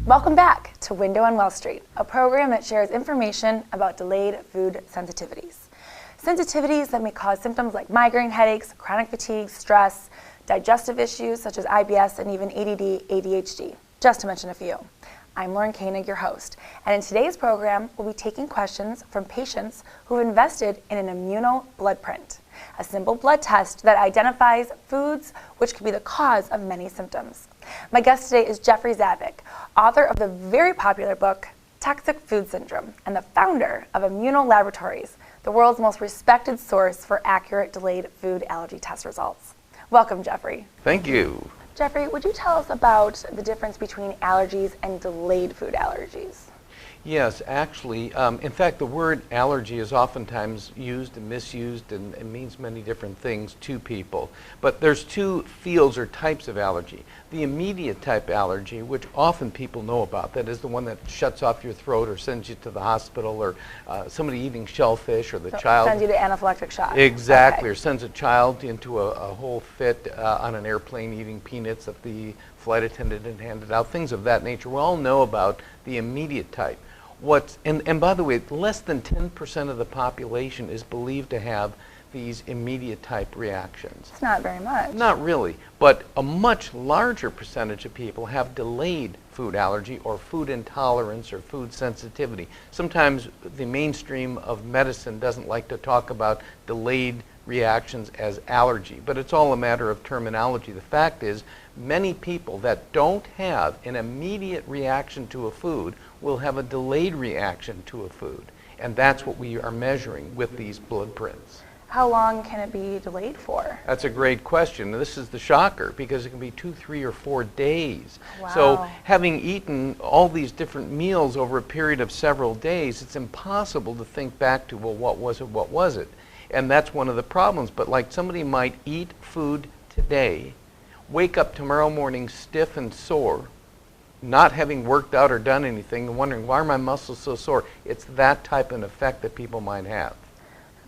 Welcome back to Window on Wall Street, a program that shares information about delayed food sensitivities. Sensitivities that may cause symptoms like migraine headaches, chronic fatigue, stress, digestive issues such as IBS, and even ADD, ADHD, just to mention a few. I'm Lauren Koenig, your host, and in today's program, we'll be taking questions from patients who have invested in an Immuno blood print, a simple blood test that identifies foods which could be the cause of many symptoms. My guest today is Jeffrey Zavik, author of the very popular book, Toxic Food Syndrome, and the founder of Immuno Laboratories, the world's most respected source for accurate delayed food allergy test results. Welcome, Jeffrey. Thank you. Jeffrey, would you tell us about the difference between allergies and delayed food allergies? Yes, actually, in fact, the word allergy is oftentimes used and misused and means many different things to people. But there's two fields or types of allergy. The immediate type allergy, which often people know about, that is the one that shuts off your throat or sends you to the hospital, or somebody eating shellfish, or the child sends you to anaphylactic shock. Exactly, Okay. Or sends a child into a whole fit on an airplane eating peanuts that the flight attendant had handed out, things of that nature. We all know about the immediate type. And by the way, less than 10% of the population is believed to have these immediate type reactions. It's not very much. Not really, but a much larger percentage of people have delayed food allergy or food intolerance or food sensitivity. Sometimes the mainstream of medicine doesn't like to talk about delayed reactions as allergy, but it's all a matter of terminology. The fact is, many people that don't have an immediate reaction to a food will have a delayed reaction to a food, and that's what we are measuring with these blood prints. How long can it be delayed for? That's a great question. This is the shocker, because it can be 2, 3, or 4 days. Wow. So having eaten all these different meals over a period of several days, it's impossible to think back to, well, what was it? And that's one of the problems. But like somebody might eat food today, wake up tomorrow morning stiff and sore, not having worked out or done anything, and wondering, why are my muscles so sore? It's that type of effect that people might have.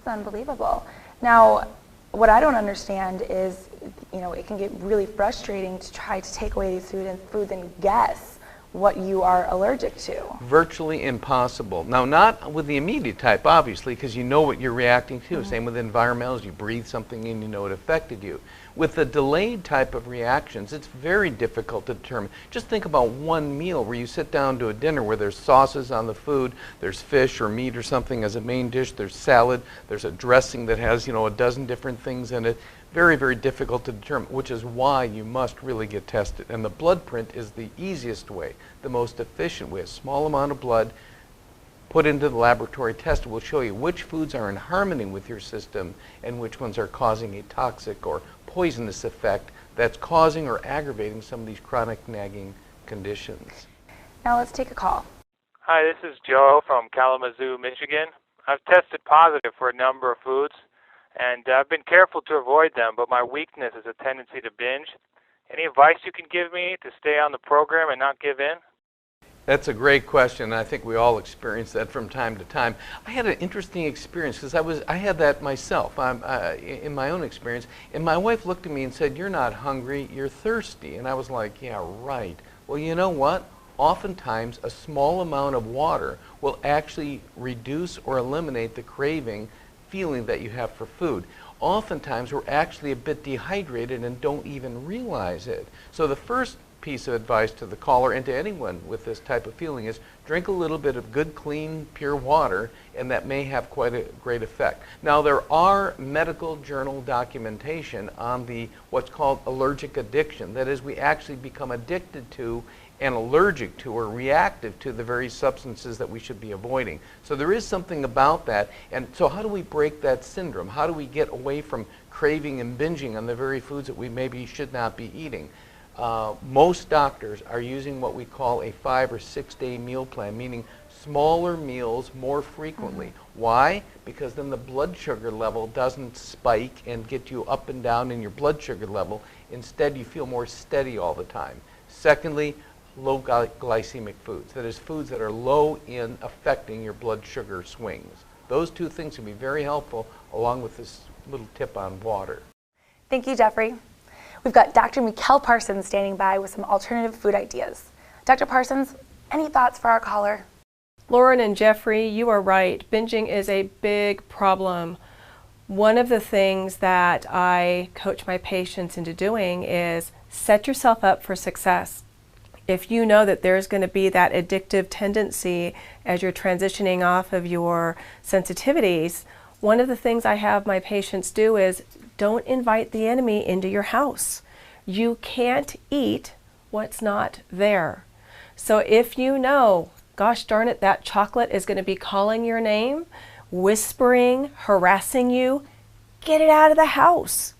That's unbelievable. Now, what I don't understand is, it can get really frustrating to try to take away these foods and guess what you are allergic to. Virtually impossible. Now, not with the immediate type, obviously, because you know what you're reacting to. Same with environmentals. You breathe something in, you know it affected you. With the delayed type of reactions, it's very difficult to determine. Just think about one meal where you sit down to a dinner where there's sauces on the food, there's fish or meat or something as a main dish, there's salad, there's a dressing that has, a dozen different things in it. Very, very difficult to determine, which is why you must really get tested. And the blood print is the easiest way, the most efficient way. A small amount of blood put into the laboratory test will show you which foods are in harmony with your system and which ones are causing a toxic or poisonous effect that's causing or aggravating some of these chronic nagging conditions. Now let's take a call. Hi, this is Joe from Kalamazoo, Michigan. I've tested positive for a number of foods, and I've been careful to avoid them, but my weakness is a tendency to binge. Any advice you can give me to stay on the program and not give in? That's a great question. I think we all experience that from time to time. I had an interesting experience because I had that myself in my own experience. And my wife looked at me and said, "You're not hungry, you're thirsty." And I was like, "Yeah, right." Well, you know what? Oftentimes, a small amount of water will actually reduce or eliminate the craving feeling that you have for food. Oftentimes, we're actually a bit dehydrated and don't even realize it. So the first piece of advice to the caller and to anyone with this type of feeling is drink a little bit of good, clean, pure water, and that may have quite a great effect. Now, there are medical journal documentation on what's called allergic addiction. That is, we actually become addicted to and allergic to or reactive to the very substances that we should be avoiding. So there is something about that. And so how do we break that syndrome? How do we get away from craving and binging on the very foods that we maybe should not be eating? Most doctors are using what we call a 5 or 6 day meal plan, meaning smaller meals more frequently. Why? Because then the blood sugar level doesn't spike and get you up and down in your blood sugar level. Instead, you feel more steady all the time. Secondly, low glycemic foods. That is, foods that are low in affecting your blood sugar swings. Those two things can be very helpful, along with this little tip on water. Thank you, Jeffrey. We've got Dr. Mikkel Parsons standing by with some alternative food ideas. Dr. Parsons, any thoughts for our caller? Lauren and Jeffrey, you are right. Binging is a big problem. One of the things that I coach my patients into doing is set yourself up for success. If you know that there's going to be that addictive tendency as you're transitioning off of your sensitivities, one of the things I have my patients do is don't invite the enemy into your house. You can't eat what's not there. So if you know, gosh darn it, that chocolate is going to be calling your name, whispering, harassing you, get it out of the house.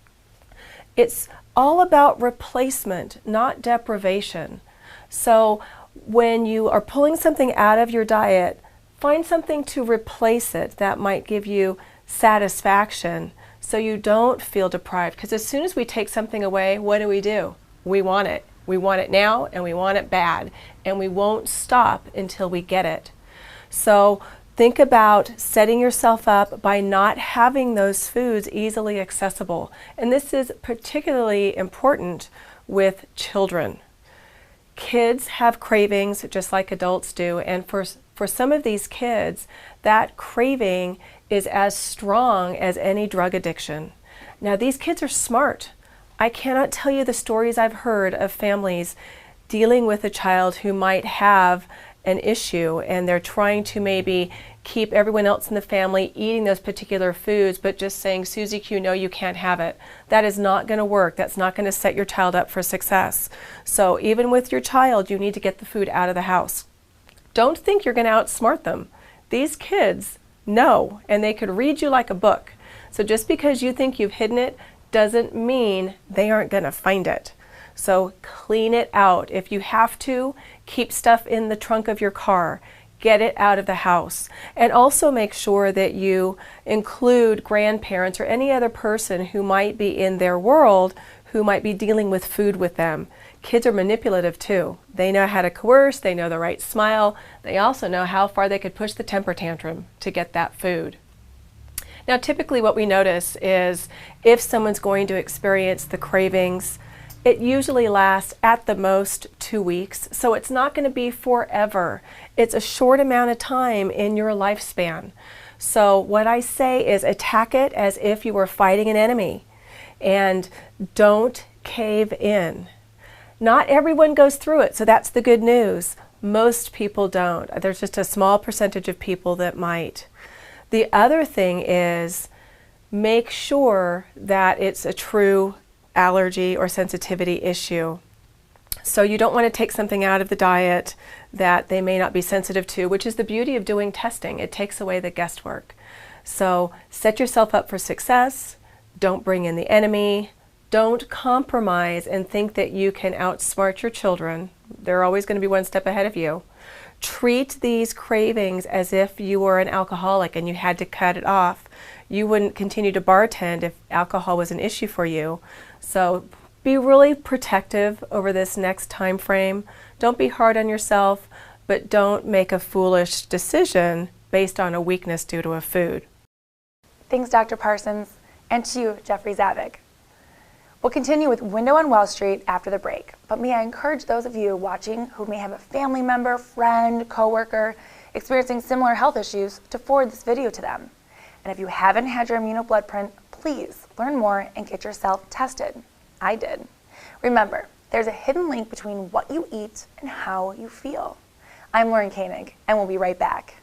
It's all about replacement, not deprivation. So when you are pulling something out of your diet, find something to replace it that might give you satisfaction so you don't feel deprived. Because as soon as we take something away, what do? We want it. We want it now and we want it bad. And we won't stop until we get it. So think about setting yourself up by not having those foods easily accessible. And this is particularly important with children. Kids have cravings just like adults do, and for some of these kids, that craving is as strong as any drug addiction. Now, these kids are smart. I cannot tell you the stories I've heard of families dealing with a child who might have an issue and they're trying to maybe keep everyone else in the family eating those particular foods, but just saying, Susie Q, no, you can't have it. That is not going to work. That's not going to set your child up for success. So even with your child, you need to get the food out of the house. Don't think you're going to outsmart them. These kids know, and they could read you like a book. So just because you think you've hidden it doesn't mean they aren't going to find it. So clean it out. If you have to, keep stuff in the trunk of your car. Get it out of the house. And also make sure that you include grandparents or any other person who might be in their world who might be dealing with food with them. Kids are manipulative too. They know how to coerce, they know the right smile, they also know how far they could push the temper tantrum to get that food. Now typically what we notice is if someone's going to experience the cravings, it usually lasts at the most 2 weeks, so it's not going to be forever. It's a short amount of time in your lifespan. So what I say is attack it as if you were fighting an enemy and don't cave in. Not everyone goes through it, so that's the good news. Most people don't. There's just a small percentage of people that might. The other thing is make sure that it's a true allergy or sensitivity issue. So you don't want to take something out of the diet that they may not be sensitive to, which is the beauty of doing testing. It takes away the guesswork. So set yourself up for success. Don't bring in the enemy. Don't compromise and think that you can outsmart your children. They're always going to be one step ahead of you. Treat these cravings as if you were an alcoholic and you had to cut it off. You wouldn't continue to bartend if alcohol was an issue for you. So be really protective over this next time frame. Don't be hard on yourself, but don't make a foolish decision based on a weakness due to a food. Thanks, Dr. Parsons, and to you, Jeffrey Zavik. We'll continue with Window on Wall Street after the break, but may I encourage those of you watching who may have a family member, friend, coworker experiencing similar health issues to forward this video to them. And if you haven't had your immuno blood print, please learn more and get yourself tested. I did. Remember, there's a hidden link between what you eat and how you feel. I'm Lauren Koenig, and we'll be right back.